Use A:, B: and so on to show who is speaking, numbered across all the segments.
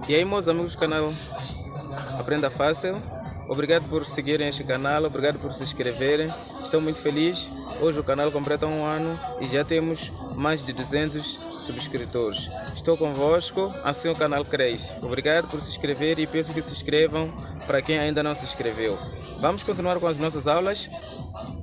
A: E aí, meus amigos do canal Aprenda Fácil, obrigado por seguirem este canal, obrigado por se inscreverem. Estou muito feliz. Hoje o canal completa um ano e já temos mais de 200 subscritores. Estou convosco, assim o canal cresce. Obrigado por se inscrever e peço que se inscrevam para quem ainda não se inscreveu. Vamos continuar com as nossas aulas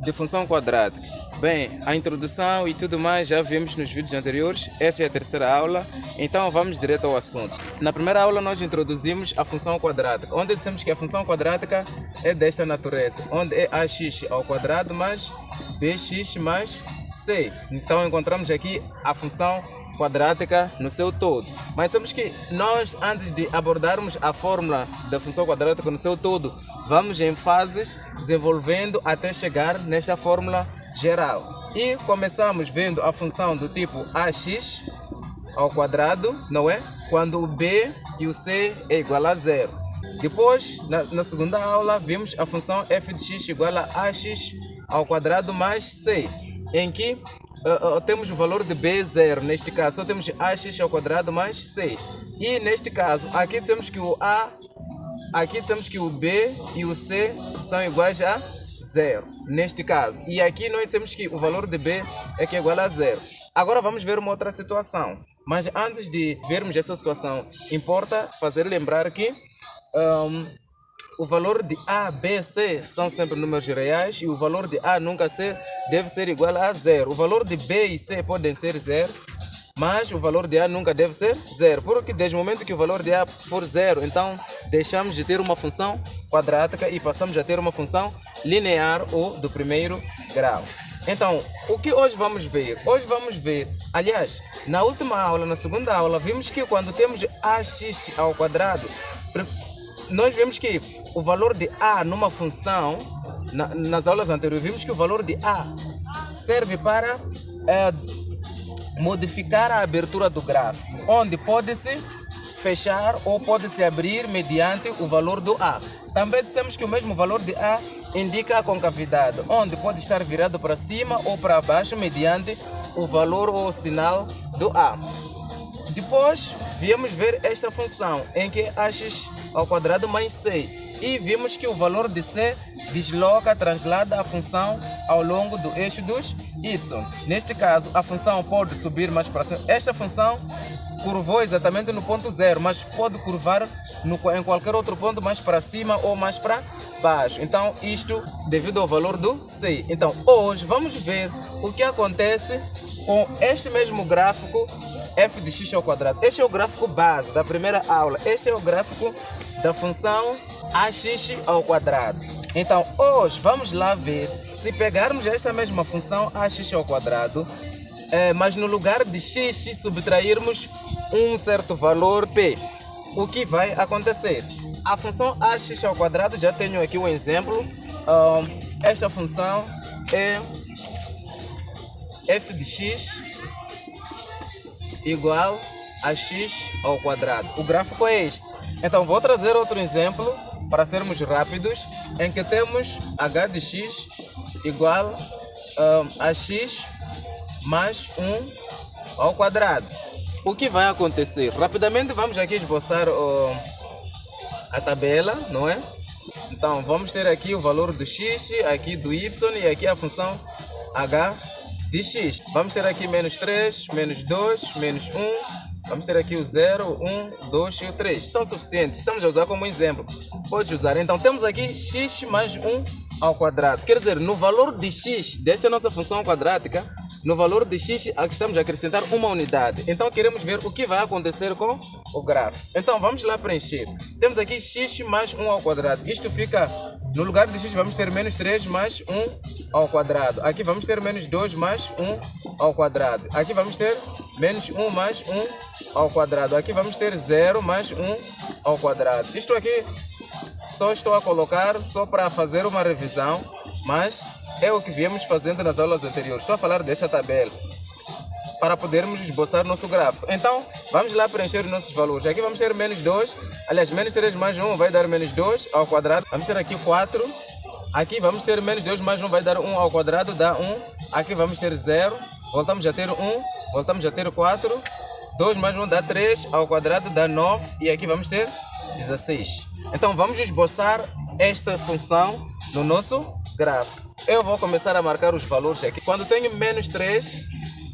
A: de função quadrática. Bem, a introdução e tudo mais já vimos nos vídeos anteriores. Esta é a terceira aula, então vamos direto ao assunto. Na primeira aula nós introduzimos a função quadrática, onde dissemos que a função quadrática é desta natureza, onde é ax ao quadrado mais bx mais c. Então encontramos aqui a função quadrática no seu todo. Mas dissemos que nós, antes de abordarmos a fórmula da função quadrática no seu todo, vamos em fases desenvolvendo até chegar nesta fórmula geral. E começamos vendo a função do tipo ax ao quadrado, não é? Quando o b e o c é igual a zero. Depois, na segunda aula, vimos a função f de x igual a ax ao quadrado mais c, em que temos o valor de b zero. Neste caso, só temos ax ao quadrado mais c. E neste caso, aqui dizemos que o a, aqui dizemos que o b e o c são iguais a zero. Neste caso. E aqui nós dizemos que o valor de b é que é igual a zero. Agora vamos ver uma outra situação. Mas antes de vermos essa situação, importa fazer lembrar que o valor de A, B, C são sempre números reais e o valor de A nunca deve ser igual a zero. O valor de B e C podem ser zero, mas o valor de A nunca deve ser zero, porque desde o momento que o valor de A for zero, então deixamos de ter uma função quadrática e passamos a ter uma função linear ou do primeiro grau. Então, o que hoje vamos ver? Hoje vamos ver, aliás, na última aula, na segunda aula, vimos que quando temos ax ao quadrado, nós vimos que o valor de A numa função, nas aulas anteriores, vimos que o valor de A serve para modificar a abertura do gráfico, onde pode-se fechar ou pode-se abrir mediante o valor do A. Também dissemos que o mesmo valor de A indica a concavidade, onde pode estar virado para cima ou para baixo mediante o valor ou o sinal do A. Depois, viemos ver esta função, em que ax ao quadrado mais c. E vimos que o valor de c desloca, translada a função ao longo do eixo dos y. Neste caso, a função pode subir mais para cima. Esta função curvou exatamente no ponto zero, mas pode curvar em qualquer outro ponto mais para cima ou mais para baixo. Então, isto devido ao valor do c. Então, hoje vamos ver o que acontece com este mesmo gráfico f de x ao quadrado. Este é o gráfico base da primeira aula. Este é o gráfico da função ax ao quadrado. Então, hoje vamos lá ver se pegarmos esta mesma função ax ao quadrado, mas no lugar de x subtrairmos um certo valor p. O que vai acontecer? A função ax ao quadrado, já tenho aqui um exemplo. Esta função é f de x igual a x ao quadrado. O gráfico é este. Então vou trazer outro exemplo para sermos rápidos, em que temos h de x igual a x mais 1 ao quadrado. O que vai acontecer? Rapidamente vamos aqui esboçar a tabela, não é? Então vamos ter aqui o valor do x, aqui do y e aqui a função h de x. Vamos ter aqui menos 3, menos 2, menos 1. Vamos ter aqui o 0, 1, 2 e o 3. São suficientes. Estamos a usar como exemplo. Pode usar. Então temos aqui x mais 1 ao quadrado. Quer dizer, no valor de x desta nossa função quadrática, no valor de x aqui estamos a acrescentar uma unidade. Então queremos ver o que vai acontecer com o gráfico. Então vamos lá preencher. Temos aqui x mais 1 ao quadrado. Isto fica, no lugar de x vamos ter menos 3 mais 1 ao quadrado. Aqui vamos ter menos 2 mais 1 ao quadrado. Aqui vamos ter menos 1 mais 1 ao quadrado. Aqui vamos ter 0 mais 1 ao quadrado. Isto aqui só estou a colocar só para fazer uma revisão, mas é o que viemos fazendo nas aulas anteriores. Estou a falar desta tabela para podermos esboçar nosso gráfico. Então, vamos lá preencher os nossos valores. Aqui vamos ter menos 2, aliás, menos 3 mais 1 vai dar menos 2 ao quadrado. Vamos ter aqui 4. Aqui vamos ter menos 2 mais 1 vai dar 1 ao quadrado, dá 1. Aqui vamos ter 0. Voltamos a ter 1. Voltamos a ter 4. 2 mais 1 dá 3, ao quadrado dá 9 e aqui vamos ter 16. Então vamos esboçar esta função no nosso gráfico. Eu vou começar a marcar os valores aqui. Quando tenho menos 3,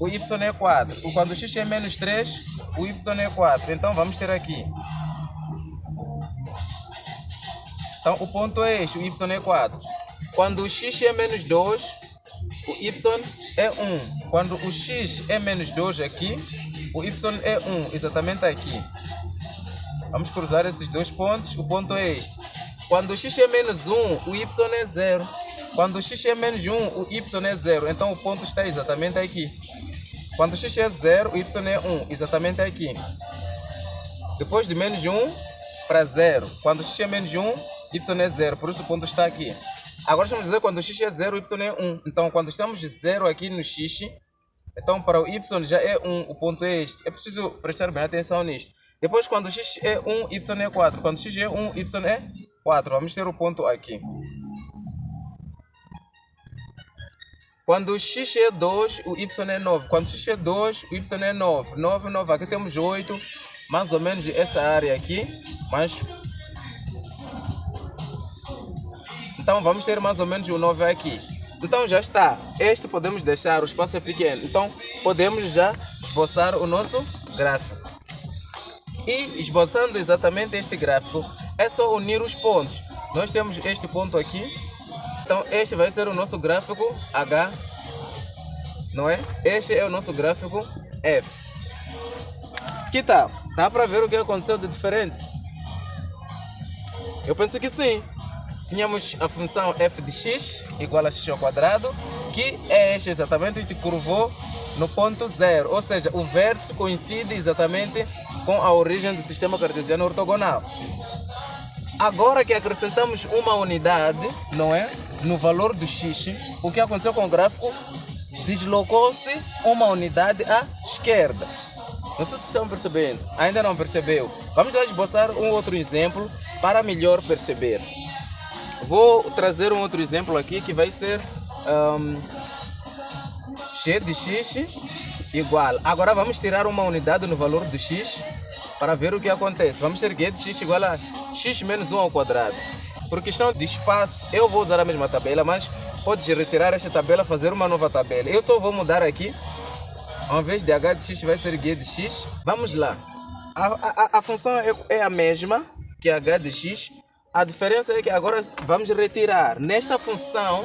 A: o y é 4. Quando o x é menos 3, o y é 4. Então vamos ter aqui. Então o ponto é este, o y é 4. Quando o x é menos 2, o y é 1. Quando o x é menos 2 aqui, o y é 1, exatamente aqui. Vamos cruzar esses dois pontos, o ponto é este. Quando o x é menos 1, o y é 0. Quando o x é menos 1, o y é 0. Então o ponto está exatamente aqui. Quando o x é 0, o y é 1, exatamente aqui. Depois de menos 1 para 0. Quando o x é menos 1, y é 0. Por isso o ponto está aqui. Agora estamos a dizer quando o x é 0, o y é 1. Então quando estamos de 0 aqui no x, então para o y já é 1, o ponto é este. É preciso prestar bem atenção nisto. Depois quando o x é 1, y é 4. Quando o x é 1, y é 4. Vamos ter o ponto aqui. Quando o x é 2, o y é 9. Quando o x é 2, o y é 9. 9, 9. Aqui temos 8. Mais ou menos essa área aqui. Mas... então vamos ter mais ou menos o 9 aqui. Então já está. Este podemos deixar, o espaço é pequeno. Então podemos já esboçar o nosso gráfico. E esboçando exatamente este gráfico, é só unir os pontos. Nós temos este ponto aqui. Então este vai ser o nosso gráfico H, não é? Este é o nosso gráfico F. Que tal? Dá para ver o que aconteceu de diferente? Eu penso que sim. Tínhamos a função f de x igual a x ao quadrado, que é este exatamente que curvou no ponto 0. Ou seja, o vértice coincide exatamente com a origem do sistema cartesiano ortogonal. Agora que acrescentamos uma unidade, não é? No valor do x, o que aconteceu com o gráfico? Deslocou-se uma unidade à esquerda. Não sei se estão percebendo. Ainda não percebeu? Vamos lá esboçar um outro exemplo para melhor perceber. Vou trazer um outro exemplo aqui que vai ser g de x igual. Agora vamos tirar uma unidade no valor do x para ver o que acontece. Vamos ter g de x igual a x menos 1 ao quadrado. Por questão de espaço, eu vou usar a mesma tabela, mas podes retirar esta tabela e fazer uma nova tabela. Eu só vou mudar aqui. Ao invés de h de x vai ser g de x. Vamos lá. A função é a mesma que h de x. A diferença é que agora vamos retirar. Nesta função,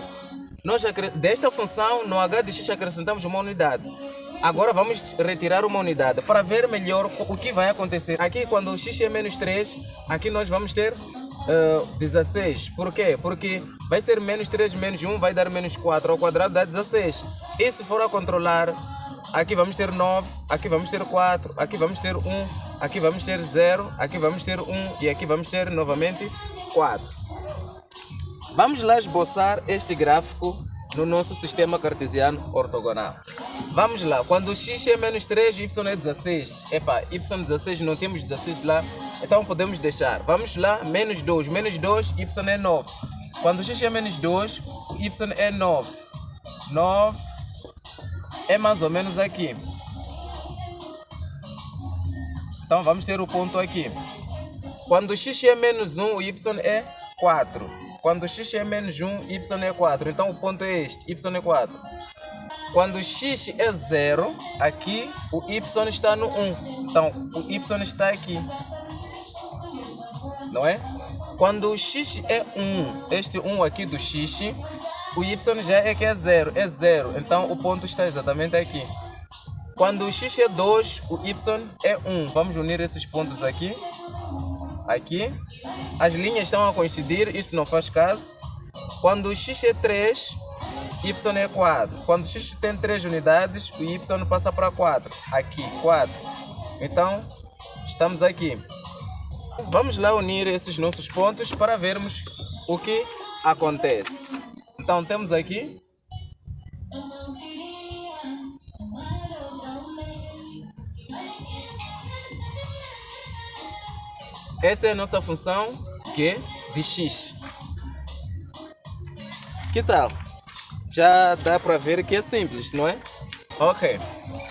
A: desta função, no h de x acrescentamos uma unidade. Agora vamos retirar uma unidade para ver melhor o que vai acontecer. Aqui quando o x é menos 3, aqui nós vamos ter 16. Por quê? Porque vai ser menos 3 menos 1 vai dar menos 4. Ao quadrado dá 16. E se for a controlar, aqui vamos ter 9, aqui vamos ter 4, aqui vamos ter 1, aqui vamos ter 0, aqui vamos ter 1 e aqui vamos ter novamente 4. Vamos lá esboçar este gráfico no nosso sistema cartesiano ortogonal. Vamos lá, quando o x é menos 3, o y é 16. Epa, y 16, não temos 16 lá, então podemos deixar. Vamos lá, menos 2, y é 9. Quando o x é menos 2, o y é 9. 9 é mais ou menos aqui. Então vamos ter o ponto aqui. Quando o x é menos 1, o y é 4. Quando o x é menos 1, y é 4. Então o ponto é este, y é 4. Quando o x é 0, aqui o y está no 1. Então o y está aqui. Não é? Quando o x é 1, este 1 aqui do x, o y já é que é 0. É 0. Então o ponto está exatamente aqui. Quando o x é 2, o y é 1. Vamos unir esses pontos aqui. Aqui. As linhas estão a coincidir, isso não faz caso. Quando o x é 3, y é 4. Quando o x tem 3 unidades, o y passa para 4. Aqui, 4. Então, estamos aqui. Vamos lá unir esses nossos pontos para vermos o que acontece. Então, temos aqui. Essa é a nossa função que é de x. Que tal? Já dá para ver que é simples, não é? Ok.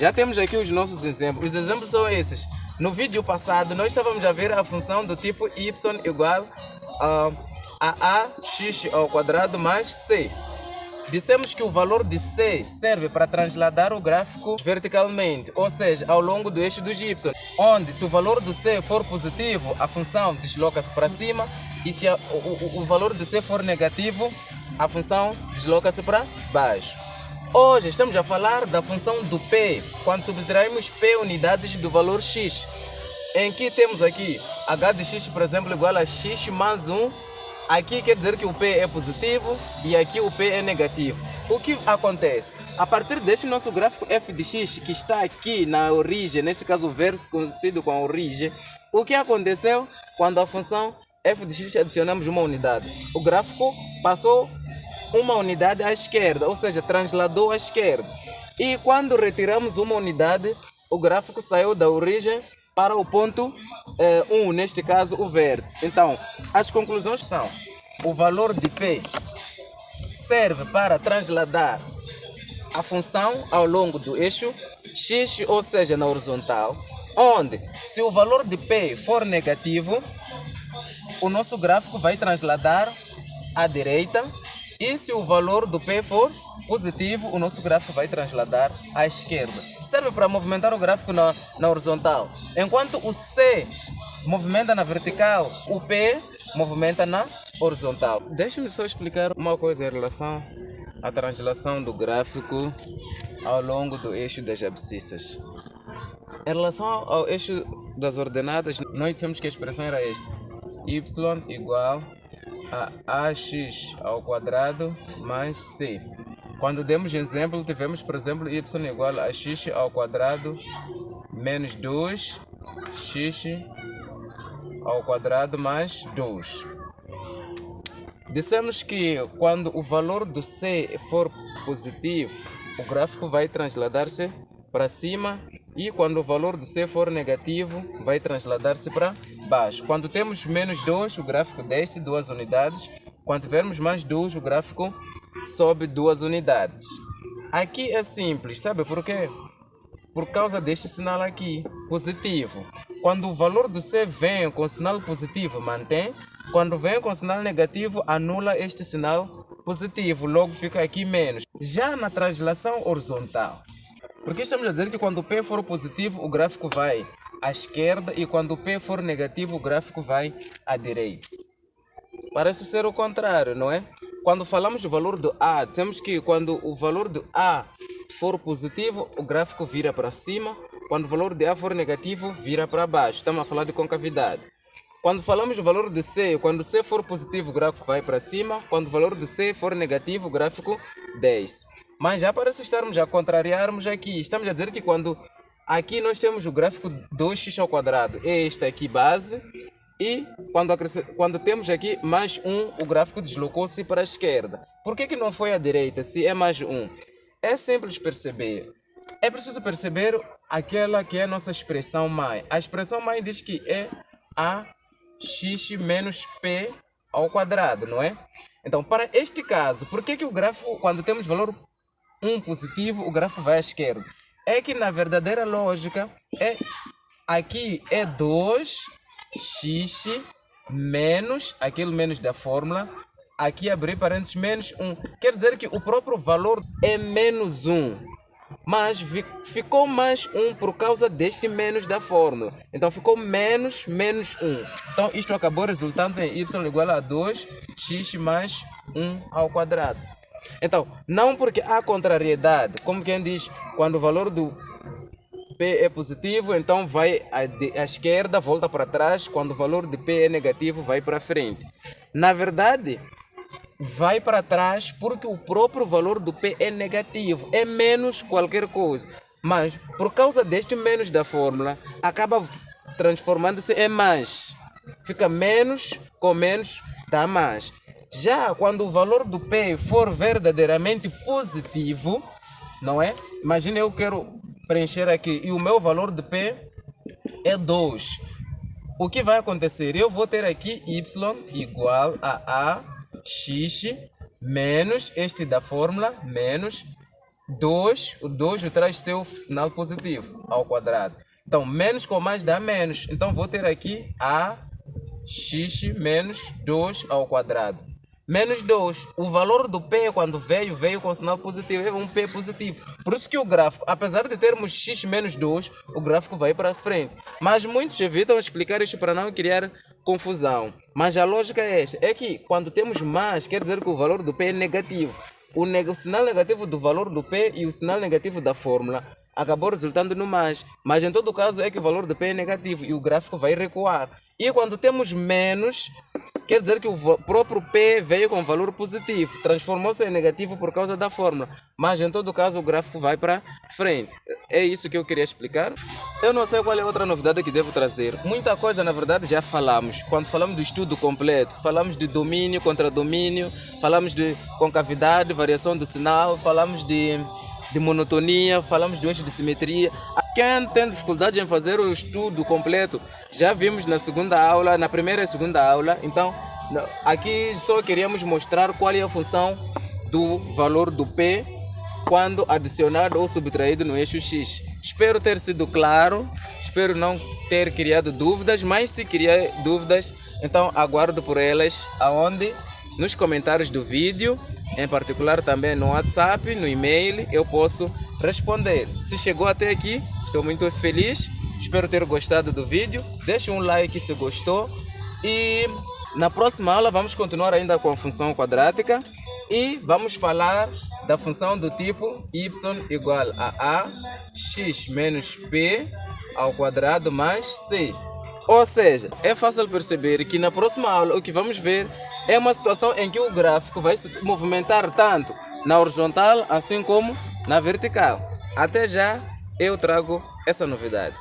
A: Já temos aqui os nossos exemplos. Os exemplos são esses. No vídeo passado, nós estávamos a ver a função do tipo y igual a ax ao quadrado mais c. Dissemos que o valor de c serve para transladar o gráfico verticalmente, ou seja, ao longo do eixo dos y, onde se o valor do c for positivo, a função desloca-se para cima, e se o valor do c for negativo, a função desloca-se para baixo. Hoje estamos a falar da função do p, quando subtraímos p unidades do valor x, em que temos aqui h de x, por exemplo, igual a x mais 1. Aqui quer dizer que o P é positivo e aqui o P é negativo. O que acontece? A partir deste nosso gráfico f de x, que está aqui na origem, neste caso o vértice conhecido com a origem, o que aconteceu quando a função f de x adicionamos uma unidade? O gráfico passou uma unidade à esquerda, ou seja, transladou à esquerda. E quando retiramos uma unidade, o gráfico saiu da origem para o ponto 1, neste caso o vértice. Então, as conclusões são: o valor de P serve para transladar a função ao longo do eixo X, ou seja, na horizontal, onde se o valor de P for negativo, o nosso gráfico vai transladar à direita, e se o valor do P for positivo, o nosso gráfico vai transladar à esquerda. Serve para movimentar o gráfico na horizontal. Enquanto o C movimenta na vertical, o P movimenta na horizontal. Deixe-me só explicar uma coisa em relação à translação do gráfico ao longo do eixo das abscissas. Em relação ao eixo das ordenadas, nós dissemos que a expressão era esta: y igual a ax ao quadrado mais c. Quando demos exemplo, tivemos, por exemplo, y igual a x ao quadrado menos 2x ao quadrado mais 2. Dissemos que quando o valor do c for positivo, o gráfico vai transladar-se para cima, e quando o valor do c for negativo, vai transladar-se para baixo. Quando temos menos 2, o gráfico desce 2 unidades. Quando tivermos mais 2, o gráfico sobe 2 unidades. Aqui é simples, sabe por quê? Por causa deste sinal aqui, positivo. Quando o valor do C vem com sinal positivo, mantém. Quando vem com sinal negativo, anula este sinal positivo. Logo fica aqui menos. Já na translação horizontal, porque estamos a dizer que quando o P for positivo, o gráfico vai à esquerda, e quando o P for negativo, o gráfico vai à direita. Parece ser o contrário, não é? Quando falamos do valor do A, dizemos que quando o valor do A for positivo, o gráfico vira para cima. Quando o valor de A for negativo, vira para baixo. Estamos a falar de concavidade. Quando falamos do valor do C, quando o C for positivo, o gráfico vai para cima. Quando o valor do C for negativo, o gráfico desce. Mas já parece estarmos a contrariarmos aqui. Estamos a dizer que quando aqui nós temos o gráfico 2x ao quadrado, é esta aqui base. E quando temos aqui mais 1, o gráfico deslocou-se para a esquerda. Por que não foi à direita, se é mais 1? É simples perceber. É preciso perceber aquela que é a nossa expressão mãe. A expressão mãe diz que é ax menos p ao quadrado, não é? Então, para este caso, por que o gráfico, quando temos valor 1 positivo, o gráfico vai à esquerda? É que na verdadeira lógica, aqui é 2x menos, aquele menos da fórmula, aqui abrir parênteses, menos 1. Quer dizer que o próprio valor é menos 1. Mas ficou mais 1 por causa deste menos da fórmula. Então ficou menos 1. Então isto acabou resultando em y igual a 2x mais 1 ao quadrado. Então, não porque há contrariedade, como quem diz, quando o valor do P é positivo, então vai à esquerda, volta para trás. Quando o valor de P é negativo, vai para frente. Na verdade, vai para trás porque o próprio valor do P é negativo, é menos qualquer coisa. Mas, por causa deste menos da fórmula, acaba transformando-se em mais. Fica menos com menos dá mais. Já quando o valor do P for verdadeiramente positivo, não é? Imagina, eu quero preencher aqui e o meu valor de P é 2. O que vai acontecer? Eu vou ter aqui y igual a ax menos este da fórmula, menos 2, o 2 traz seu sinal positivo ao quadrado. Então, menos com mais dá menos. Então, vou ter aqui ax menos 2 ao quadrado. Menos 2. O valor do P, quando veio com sinal positivo. É um P positivo. Por isso que o gráfico, apesar de termos x menos 2, o gráfico vai para frente. Mas muitos evitam explicar isso para não criar confusão. Mas a lógica é esta. É que quando temos mais, quer dizer que o valor do P é negativo. O sinal negativo do valor do P e o sinal negativo da fórmula acabou resultando no mais. Mas em todo caso é que o valor do P é negativo e o gráfico vai recuar. E quando temos menos, quer dizer que o próprio P veio com valor positivo, transformou-se em negativo por causa da fórmula. Mas em todo caso o gráfico vai para frente. É isso que eu queria explicar. Eu não sei qual é a outra novidade que devo trazer. Muita coisa na verdade já falamos. Quando falamos do estudo completo, falamos de domínio contra domínio, falamos de concavidade, variação do sinal, falamos de monotonia, falamos do eixo de simetria. Quem tem dificuldade em fazer o estudo completo, já vimos na segunda aula, na primeira e segunda aula. Então, aqui só queríamos mostrar qual é a função do valor do P quando adicionado ou subtraído no eixo X. Espero ter sido claro, espero não ter criado dúvidas, mas se criar dúvidas, então aguardo por elas aonde? Nos comentários do vídeo, em particular também no WhatsApp, no e-mail, eu posso responder. Se chegou até aqui, estou muito feliz, espero ter gostado do vídeo. Deixe um like se gostou e na próxima aula vamos continuar ainda com a função quadrática e vamos falar da função do tipo y igual a x menos p ao quadrado mais c. Ou seja, é fácil perceber que na próxima aula o que vamos ver é uma situação em que o gráfico vai se movimentar tanto na horizontal assim como na vertical. Até já eu trago essa novidade.